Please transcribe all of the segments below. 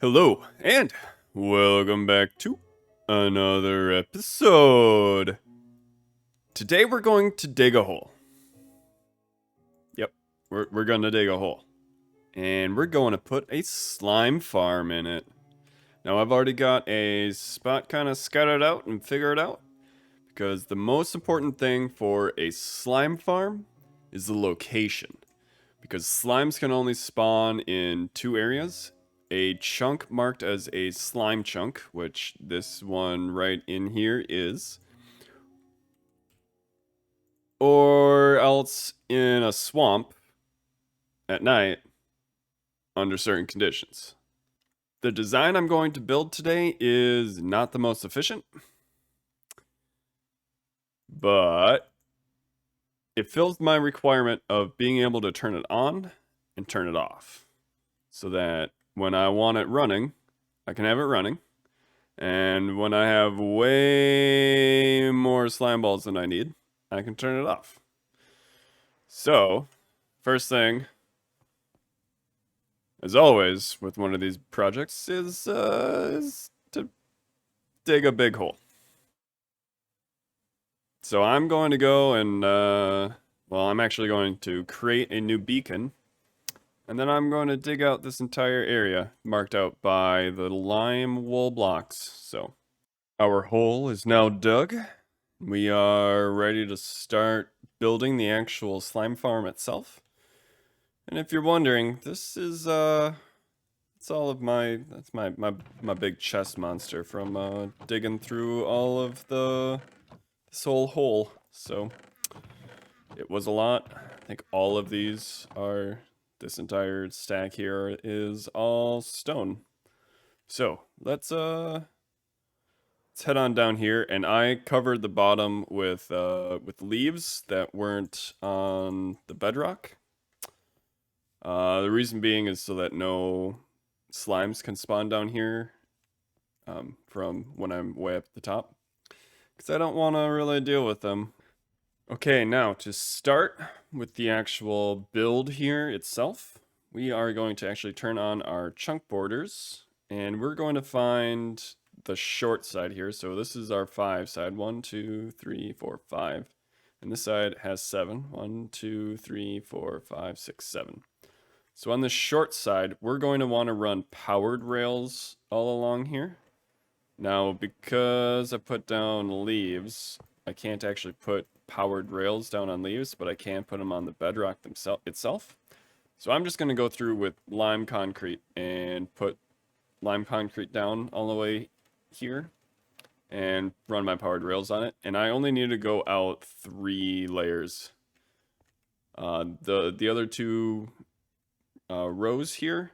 Hello, and welcome back to another episode. Today we're going to dig a hole. Yep, we're going to dig a hole. And we're going to put a slime farm in it. Now, I've already got a spot kind of scouted out and figured out. Because the most important thing for a slime farm is the location. Because slimes can only spawn in two areas. A chunk marked as a slime chunk, which this one right in here is. Or else in a swamp at night under certain conditions. The design I'm going to build today is not the most efficient, but it fills my requirement of being able to turn it on and turn it off. So that when I want it running, I can have it running. And when I have way more slime balls than I need, I can turn it off. So, first thing, as always with one of these projects, is to dig a big hole. So I'm going to go and, well, I'm actually going to create a new beacon. And then I'm going to dig out this entire area marked out by the lime wool blocks. So, our hole is now dug. We are ready to start building the actual slime farm itself. And if you're wondering, this is it's all of that's my big chest monster from digging through all of this whole hole. So it was a lot. I think all of these are, this entire stack here is all stone. So let's head on down here, and I covered the bottom with leaves that weren't on the bedrock. The reason being is so that no slimes can spawn down here from when I'm way up at the top, because I don't want to really deal with them. Okay, now to start with the actual build here itself, we are going to actually turn on our chunk borders, and we're going to find the short side here. So this is our 5 side. 1, 2, 3, 4, 5. And this side has 7. 1, 2, 3, 4, 5, 6, 7. So on the short side, we're going to want to run powered rails all along here. Now, because I put down leaves, I can't actually put powered rails down on leaves, but I can put them on the bedrock itself. So I'm just going to go through with lime concrete and put lime concrete down all the way here and run my powered rails on it. And I only need to go out 3 layers. The other 2 rows here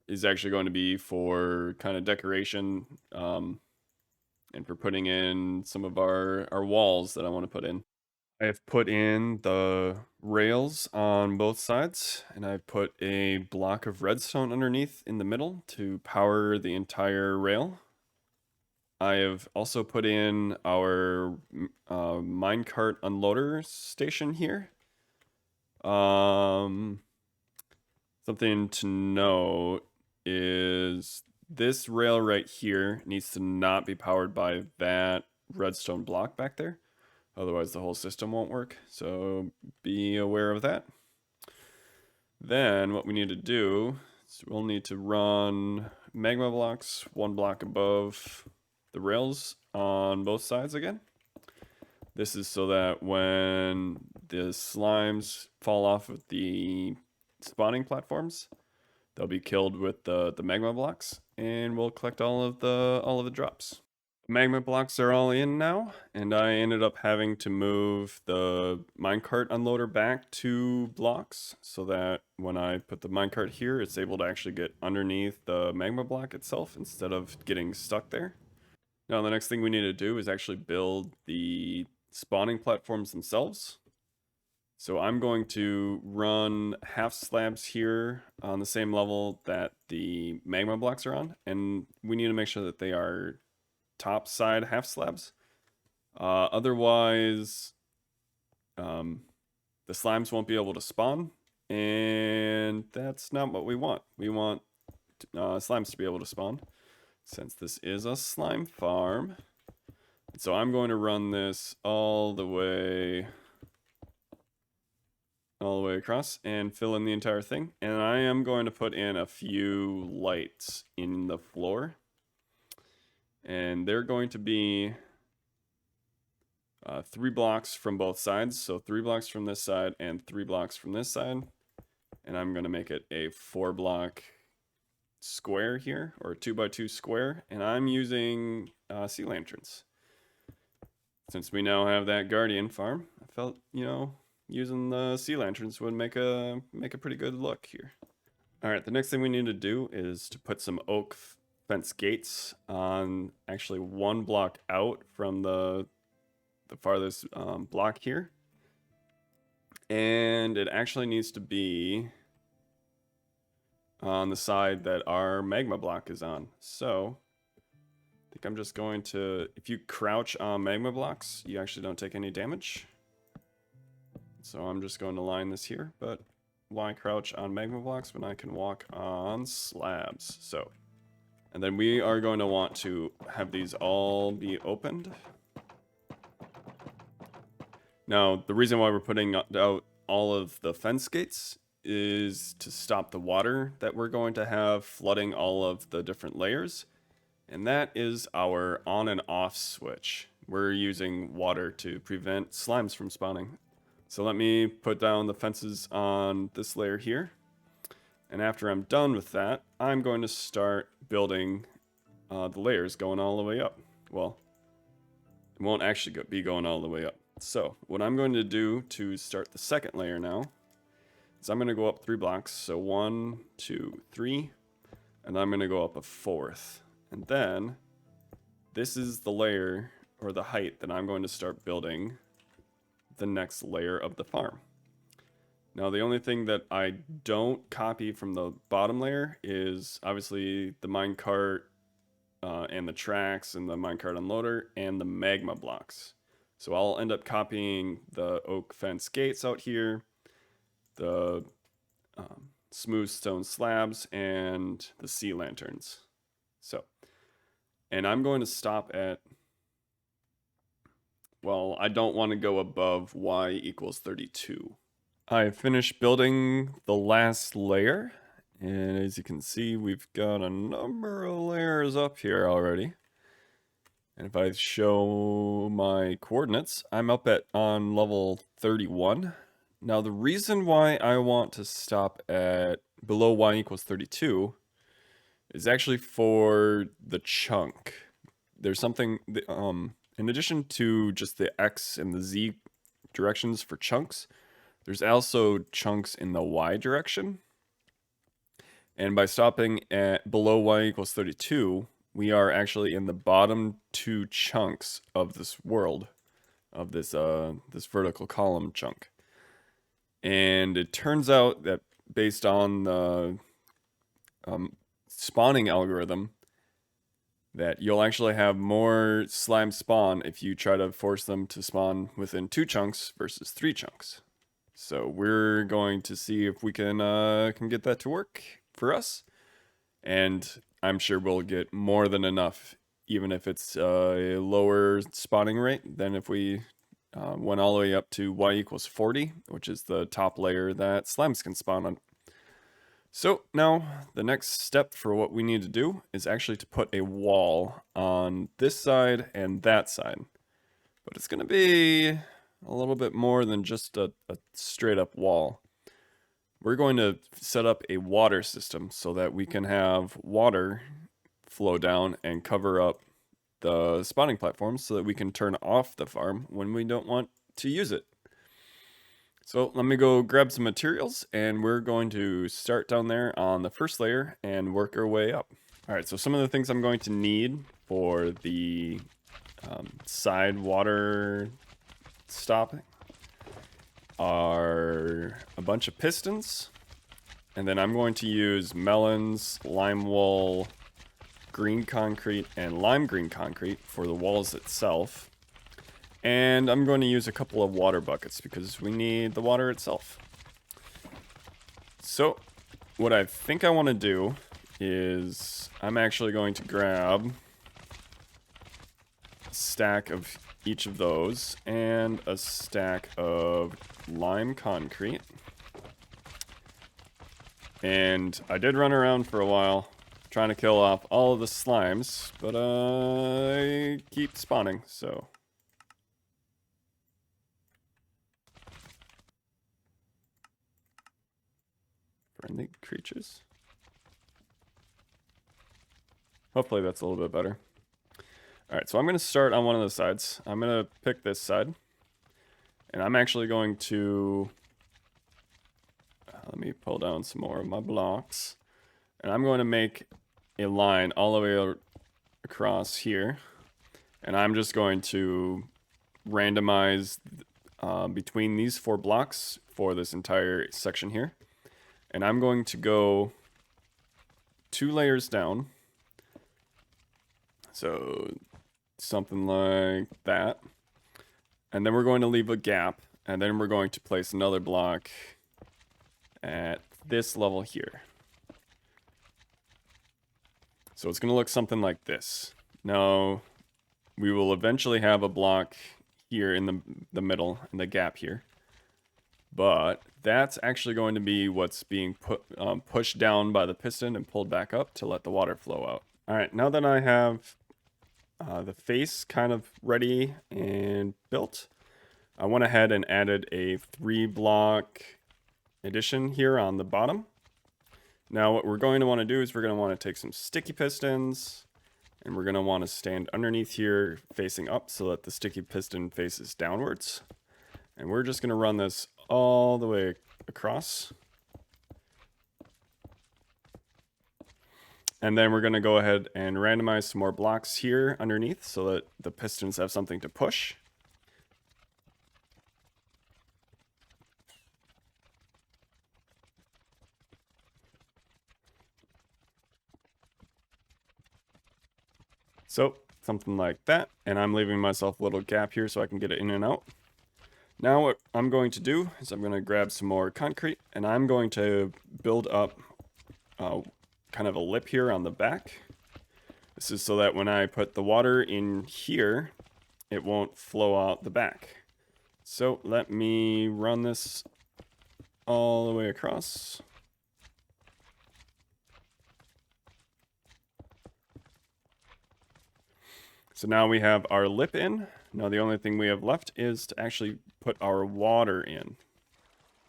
is actually going to be for kind of decoration and for putting in some of our walls that I want to put in. I have put in the rails on both sides, and I've put a block of redstone underneath in the middle to power the entire rail. I have also put in our minecart unloader station here. Something to note is this rail right here needs to not be powered by that redstone block back there. Otherwise the whole system won't work. So be aware of that. Then what we need to do is we'll need to run magma blocks 1 block above the rails on both sides again. This is so that when the slimes fall off of the spawning platforms, they'll be killed with the magma blocks, and we'll collect all of the drops. Magma blocks are all in now, and I ended up having to move the minecart unloader back 2 blocks so that when I put the minecart here, it's able to actually get underneath the magma block itself instead of getting stuck there. Now the next thing we need to do is actually build the spawning platforms themselves. So I'm going to run half slabs here on the same level that the magma blocks are on, and we need to make sure that they are top side half slabs. Otherwise, the slimes won't be able to spawn, and that's not what we want. We want slimes to be able to spawn, since this is a slime farm. So I'm going to run this all the way across and fill in the entire thing. And I am going to put in a few lights in the floor. And they're going to be 3 blocks from both sides. So 3 blocks from this side and 3 blocks from this side. And I'm going to make it a 4-block square here, or 2x2 square. And I'm using sea lanterns. Since we now have that guardian farm, I felt, using the sea lanterns would make a pretty good look here. All right, the next thing we need to do is to put some oak fence gates on actually 1 block out from the farthest block here. And it actually needs to be on the side that our magma block is on. So I think I'm just going to, if you crouch on magma blocks, you actually don't take any damage. So I'm just going to line this here, but why crouch on magma blocks when I can walk on slabs? So, and then we are going to want to have these all be opened. Now, the reason why we're putting out all of the fence gates is to stop the water that we're going to have flooding all of the different layers. And that is our on and off switch. We're using water to prevent slimes from spawning. So let me put down the fences on this layer here. And after I'm done with that, I'm going to start building the layers going all the way up. Well, it won't actually be going all the way up. So what I'm going to do to start the second layer now is I'm going to go up 3 blocks. So 1, 2, 3, and I'm going to go up a 4th. And then this is the layer or the height that I'm going to start building the next layer of the farm. Now the only thing that I don't copy from the bottom layer is obviously the minecart and the tracks and the minecart unloader and the magma blocks. So I'll end up copying the oak fence gates out here, the smooth stone slabs, and the sea lanterns. So, and I'm going to stop at, well, I don't want to go above y equals 32. I finished building the last layer, and as you can see, we've got a number of layers up here already. And if I show my coordinates, I'm up on level 31. Now the reason why I want to stop at below y equals 32 is actually for the chunk. There's something, in addition to just the X and the Z directions for chunks, there's also chunks in the Y direction. And by stopping at below y equals 32, we are actually in the bottom 2 chunks of this world, of this this vertical column chunk. And it turns out that based on the spawning algorithm, that you'll actually have more slime spawn if you try to force them to spawn within 2 chunks versus 3 chunks. So we're going to see if we can get that to work for us. And I'm sure we'll get more than enough, even if it's a lower spawning rate than if we went all the way up to y equals 40, which is the top layer that slimes can spawn on. So now the next step for what we need to do is actually to put a wall on this side and that side. But it's going to be a little bit more than just a straight up wall. We're going to set up a water system so that we can have water flow down and cover up the spawning platforms so that we can turn off the farm when we don't want to use it. So let me go grab some materials and we're going to start down there on the first layer and work our way up. All right, so some of the things I'm going to need for the side water stopping are a bunch of pistons, and then I'm going to use melons, lime wool, green concrete, and lime green concrete for the walls itself. And I'm going to use a couple of water buckets because we need the water itself. So what I think I want to do is I'm actually going to grab a stack of each of those and a stack of lime concrete. And I did run around for a while trying to kill off all of the slimes, but I keep spawning, so. Friendly creatures. Hopefully that's a little bit better. Alright, so I'm going to start on one of the sides. I'm going to pick this side. And I'm actually going to... let me pull down some more of my blocks. And I'm going to make a line all the way across here. And I'm just going to randomize between these 4 blocks for this entire section here. And I'm going to go 2 layers down. So something like that. And then we're going to leave a gap. And then we're going to place another block at this level here. So it's going to look something like this. Now, we will eventually have a block here in the middle, in the gap here. But that's actually going to be what's being pushed down by the piston and pulled back up to let the water flow out. All right, now that I have the face kind of ready and built, I went ahead and added a 3-block addition here on the bottom. Now what we're going to want to do is we're going to want to take some sticky pistons and we're going to want to stand underneath here facing up so that the sticky piston faces downwards. And we're just going to run this all the way across. And then we're going to go ahead and randomize some more blocks here underneath so that the pistons have something to push. So, something like that. And I'm leaving myself a little gap here so I can get it in and out. Now what I'm going to do is I'm going to grab some more concrete and I'm going to build up kind of a lip here on the back. This is so that when I put the water in here, it won't flow out the back. So let me run this all the way across. So now we have our lip in. Now the only thing we have left is to actually put our water in.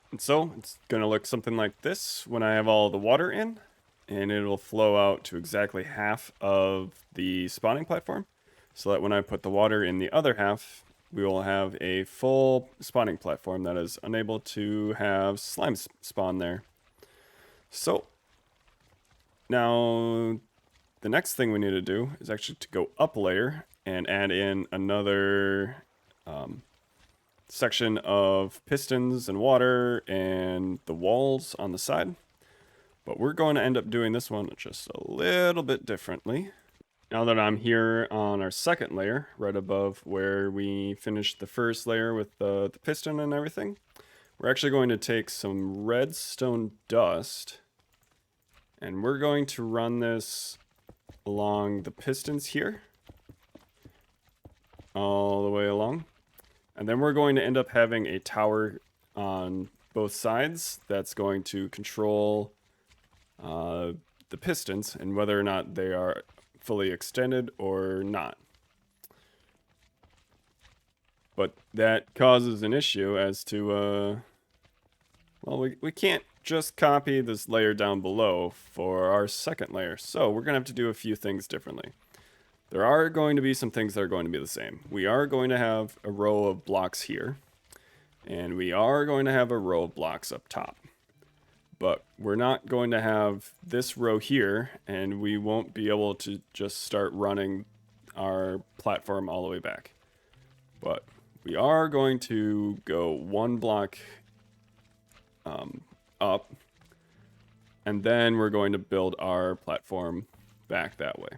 And so it's going to look something like this when I have all the water in. And it'll flow out to exactly half of the spawning platform. So that when I put the water in the other half, we will have a full spawning platform that is unable to have slimes spawn there. So now the next thing we need to do is actually to go up a layer and add in another section of pistons and water and the walls on the side. But we're going to end up doing this one just a little bit differently. Now that I'm here on our second layer, right above where we finished the first layer with the piston and everything, we're actually going to take some redstone dust and we're going to run this along the pistons here, all the way along. And then we're going to end up having a tower on both sides that's going to control the pistons and whether or not they are fully extended or not. But that causes an issue as to, well, we can't just copy this layer down below for our second layer. So we're going to have to do a few things differently. There are going to be some things that are going to be the same. We are going to have a row of blocks here. And we are going to have a row of blocks up top. But we're not going to have this row here, and we won't be able to just start running our platform all the way back. But we are going to go 1 block up, and then we're going to build our platform back that way.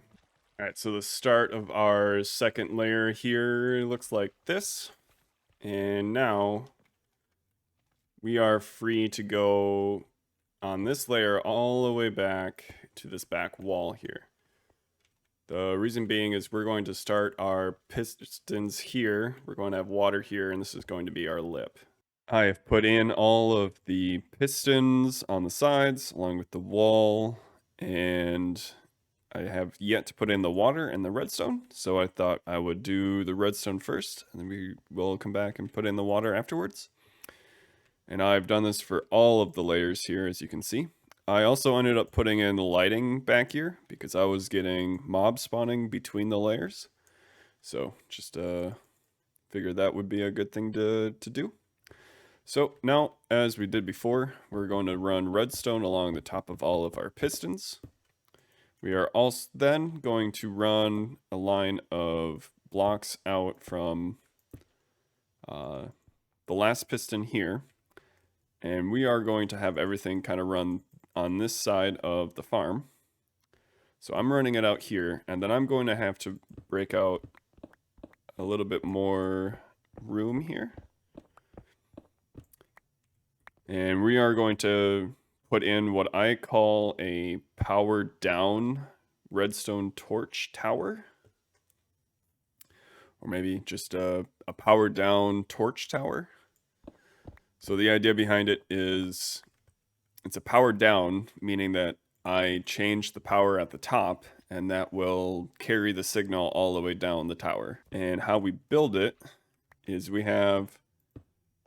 All right, so the start of our second layer here looks like this. And now we are free to go on this layer all the way back to this back wall here. The reason being is we're going to start our pistons here. We're going to have water here, and this is going to be our lip. I have put in all of the pistons on the sides along with the wall, and I have yet to put in the water and the redstone, so I thought I would do the redstone first, and then we will come back and put in the water afterwards. And I've done this for all of the layers here, as you can see. I also ended up putting in lighting back here because I was getting mob spawning between the layers. So just figured that would be a good thing to do. So now, as we did before, we're going to run redstone along the top of all of our pistons. We are also then going to run a line of blocks out from the last piston here. And we are going to have everything kind of run on this side of the farm. So I'm running it out here, and then I'm going to have to break out a little bit more room here. And we are going to put in what I call a powered down redstone torch tower. Or maybe just a powered down torch tower. So the idea behind it is it's a powered down, meaning that I change the power at the top, and that will carry the signal all the way down the tower. And how we build it is we have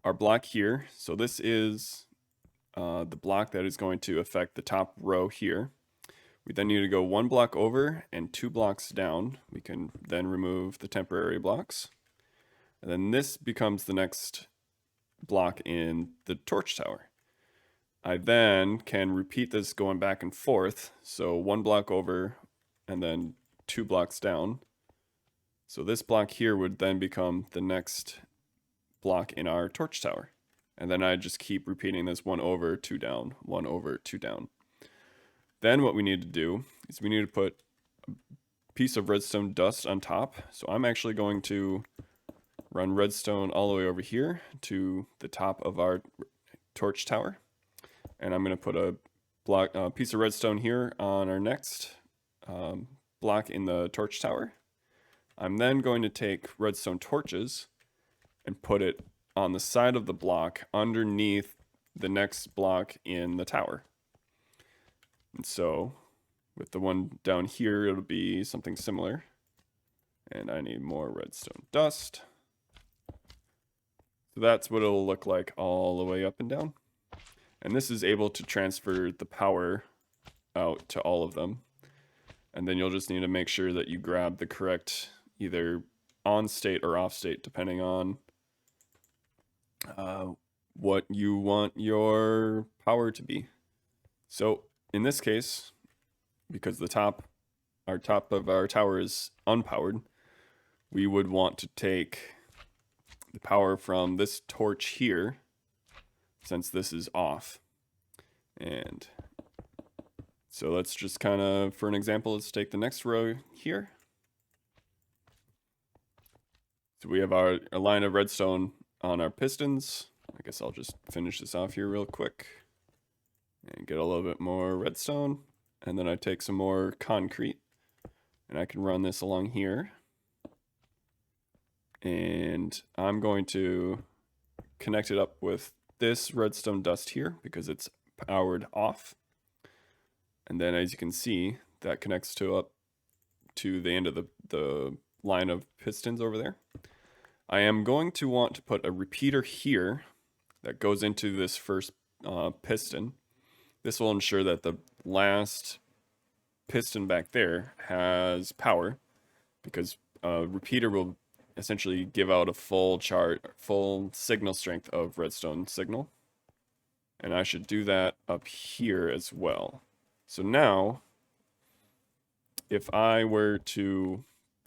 our block here. So this is the block that is going to affect the top row here. We then need to go 1 block over and 2 blocks down. We can then remove the temporary blocks. And then this becomes the next block in the torch tower. I then can repeat this going back and forth. So 1 block over and then 2 blocks down. So this block here would then become the next block in our torch tower. And then I just keep repeating this 1 over, 2 down, 1 over, 2 down. Then what we need to do is we need to put a piece of redstone dust on top. So I'm actually going to run redstone all the way over here to the top of our torch tower. And I'm going to put a piece of redstone here on our next block in the torch tower. I'm then going to take redstone torches and put it on the side of the block underneath the next block in the tower. And so with the one down here, it'll be something similar. And I need more redstone dust. So that's what it'll look like all the way up and down. And this is able to transfer the power out to all of them. And then you'll just need to make sure that you grab the correct either on state or off state, depending on what you want your power to be. So in this case, because our top of our tower is unpowered, we would want to take the power from this torch here, since this is off. And so let's just kind of, for an example, let's take the next row here. So we have our line of redstone on our pistons. I guess I'll just finish this off here real quick and get a little bit more redstone. And then I take some more concrete and I can run this along here. And I'm going to connect it up with this redstone dust here because it's powered off. And then as you can see, that connects up to the end of the line of pistons over there. I am going to want to put a repeater here that goes into this first piston. This will ensure that the last piston back there has power, because a repeater will essentially give out a full signal strength of redstone signal. And I should do that up here as well. So now, if I were to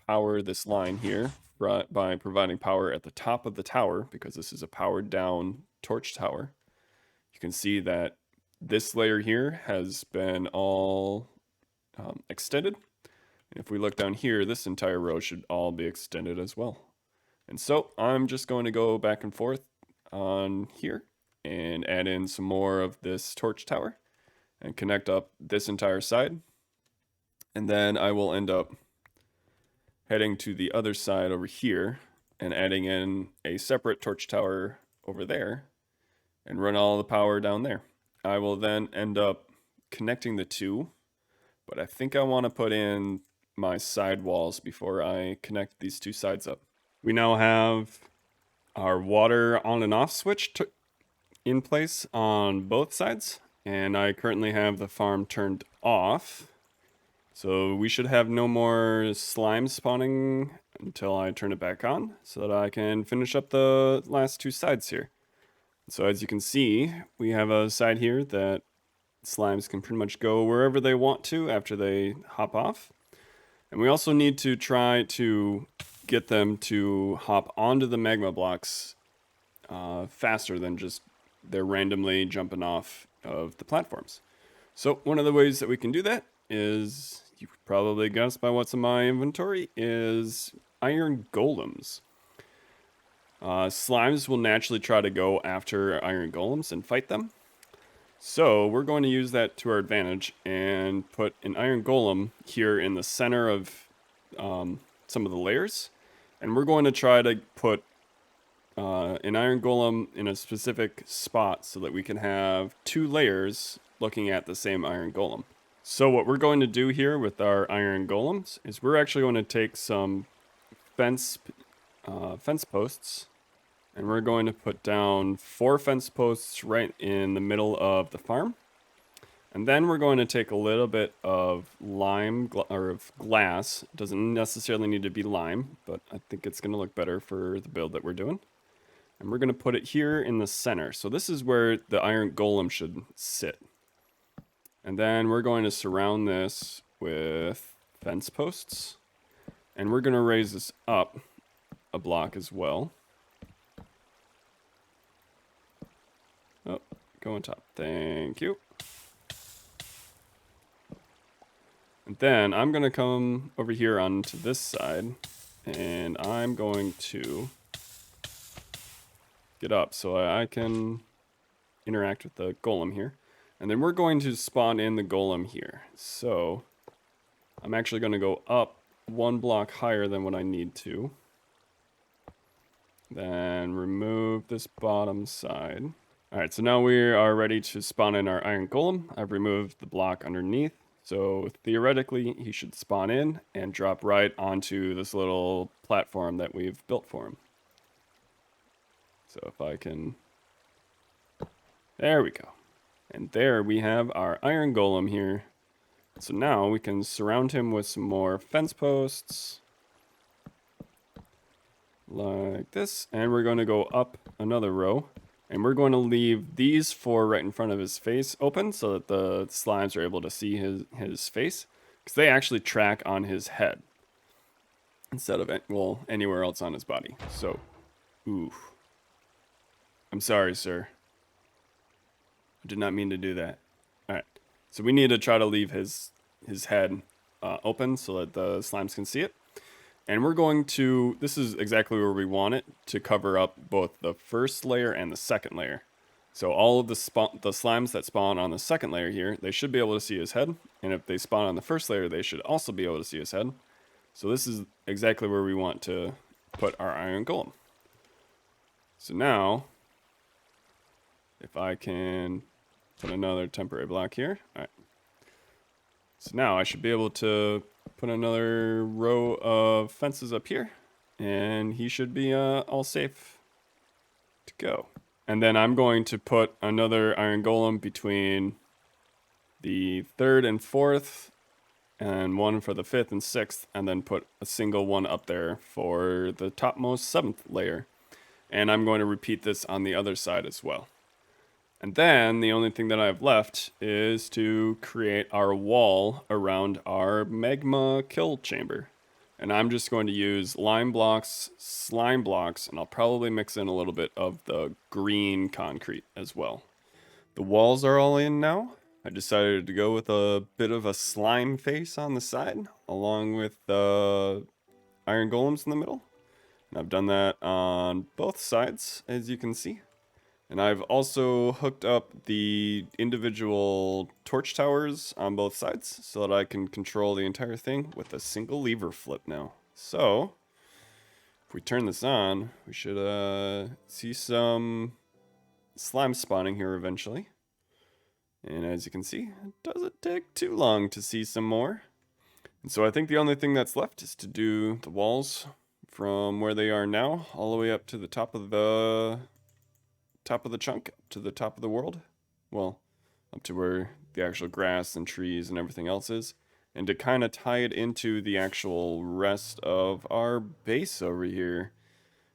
power this line here by providing power at the top of the tower, because this is a powered down torch tower, you can see that this layer here has been all extended. And if we look down here, this entire row should all be extended as well. And so I'm just going to go back and forth on here and add in some more of this torch tower and connect up this entire side. And then I will end up heading to the other side over here and adding in a separate torch tower over there and run all the power down there. I will then end up connecting the two, but I think I want to put in my side walls before I connect these two sides up. We now have our water on and off switch in place on both sides, and I currently have the farm turned off. So we should have no more slime spawning until I turn it back on so that I can finish up the last two sides here. So as you can see, we have a side here that slimes can pretty much go wherever they want to after they hop off. And we also need to try to get them to hop onto the magma blocks faster than just they're randomly jumping off of the platforms. So one of the ways that we can do that is, you could probably guess by what's in my inventory, is iron golems. Slimes will naturally try to go after iron golems and fight them. So we're going to use that to our advantage and put an iron golem here in the center of some of the layers. And we're going to try to put an iron golem in a specific spot so that we can have two layers looking at the same iron golem. So what we're going to do here with our iron golems is we're actually going to take some fence posts, and we're going to put down 4 fence posts right in the middle of the farm. And then we're going to take a little bit of lime or of glass. It doesn't necessarily need to be lime, but I think it's going to look better for the build that we're doing. And we're going to put it here in the center. So this is where the iron golem should sit. And then we're going to surround this with fence posts. And we're going to raise this up a block as well. Oh, go on top. Thank you. And then I'm going to come over here onto this side. And I'm going to get up so I can interact with the golem here. And then we're going to spawn in the golem here. So I'm actually going to go up 1 block higher than what I need to. Then remove this bottom side. Alright, so now we are ready to spawn in our iron golem. I've removed the block underneath. So theoretically, he should spawn in and drop right onto this little platform that we've built for him. So if I can... There we go. And there we have our iron golem here. So now we can surround him with some more fence posts. Like this. And we're going to go up another row. And we're going to leave these 4 right in front of his face open so that the slimes are able to see his face. Because they actually track on his head instead of, well, anywhere else on his body. So, ooh. I'm sorry, sir. I did not mean to do that. Alright, so we need to try to leave his head open so that the slimes can see it. And we're going to, this is exactly where we want it, to cover up both the first layer and the second layer. So all of the slimes that spawn on the second layer here, they should be able to see his head. And if they spawn on the first layer, they should also be able to see his head. So this is exactly where we want to put our iron golem. So now, if I can put another temporary block here. All right. So now I should be able to put another row of fences up here. And he should be all safe to go. And then I'm going to put another iron golem between the 3rd and 4th. And one for the 5th and 6th. And then put a single one up there for the topmost 7th layer. And I'm going to repeat this on the other side as well. And then the only thing that I have left is to create our wall around our magma kill chamber. And I'm just going to use lime blocks, slime blocks, and I'll probably mix in a little bit of the green concrete as well. The walls are all in now. I decided to go with a bit of a slime face on the side, along with the iron golems in the middle. And I've done that on both sides, as you can see. And I've also hooked up the individual torch towers on both sides so that I can control the entire thing with a single lever flip now. So, if we turn this on, we should see some slime spawning here eventually. And as you can see, it doesn't take too long to see some more. And so I think the only thing that's left is to do the walls from where they are now all the way up to the top of the chunk, to the top of the world. Well, up to where the actual grass and trees and everything else is. And to kind of tie it into the actual rest of our base over here.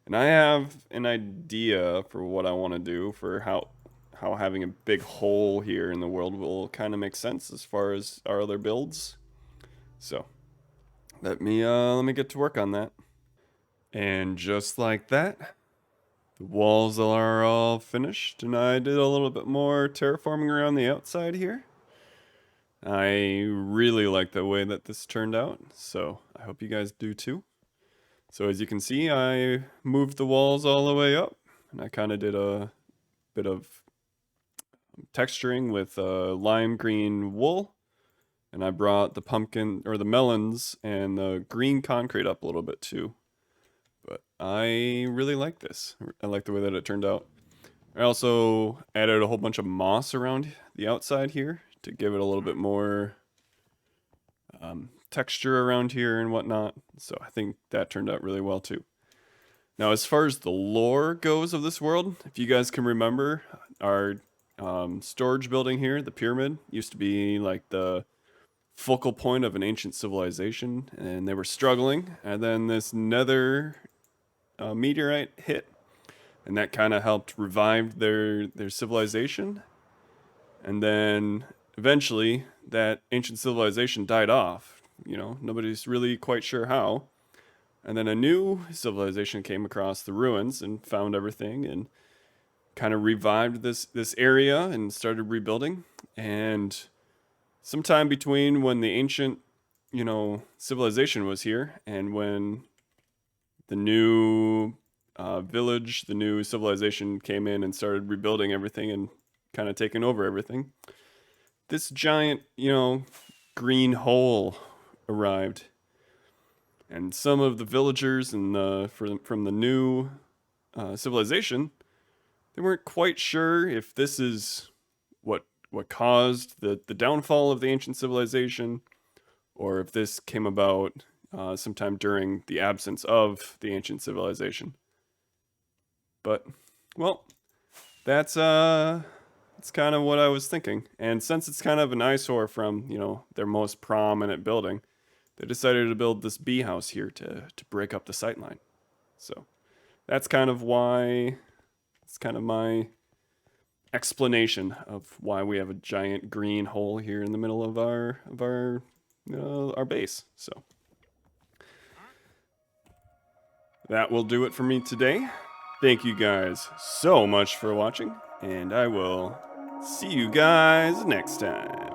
And I have an idea for what I want to do for how having a big hole here in the world will kind of make sense as far as our other builds. So, let me get to work on that. And just like that, the walls are all finished, and I did a little bit more terraforming around the outside here. I really like the way that this turned out, so I hope you guys do too. So as you can see, I moved the walls all the way up, and I kind of did a bit of texturing with lime green wool, and I brought the pumpkin or the melons and the green concrete up a little bit too. But I really like this. I like the way that it turned out. I also added a whole bunch of moss around the outside here to give it a little bit more texture around here and whatnot. So I think that turned out really well too. Now, as far as the lore goes of this world, if you guys can remember, our storage building here, the pyramid, used to be like the focal point of an ancient civilization, and they were struggling. And then this nether meteorite hit, and that kind of helped revive their civilization. And then eventually, that ancient civilization died off. You know, nobody's really quite sure how. And then a new civilization came across the ruins and found everything and kind of revived this area and started rebuilding. And sometime between when the ancient, civilization was here and when the new village, the new civilization came in and started rebuilding everything and kind of taking over everything, this giant, green hole arrived. And some of the villagers and from the new civilization, they weren't quite sure if this is what caused the downfall of the ancient civilization, or if this came about sometime during the absence of the ancient civilization. But, well, that's kind of what I was thinking. And since it's kind of an eyesore from, their most prominent building, they decided to build this bee house here to break up the sightline. So that's kind of why, it's kind of my explanation of why we have a giant green hole here in the middle of our base. So that will do it for me today. Thank you guys so much for watching, and I will see you guys next time.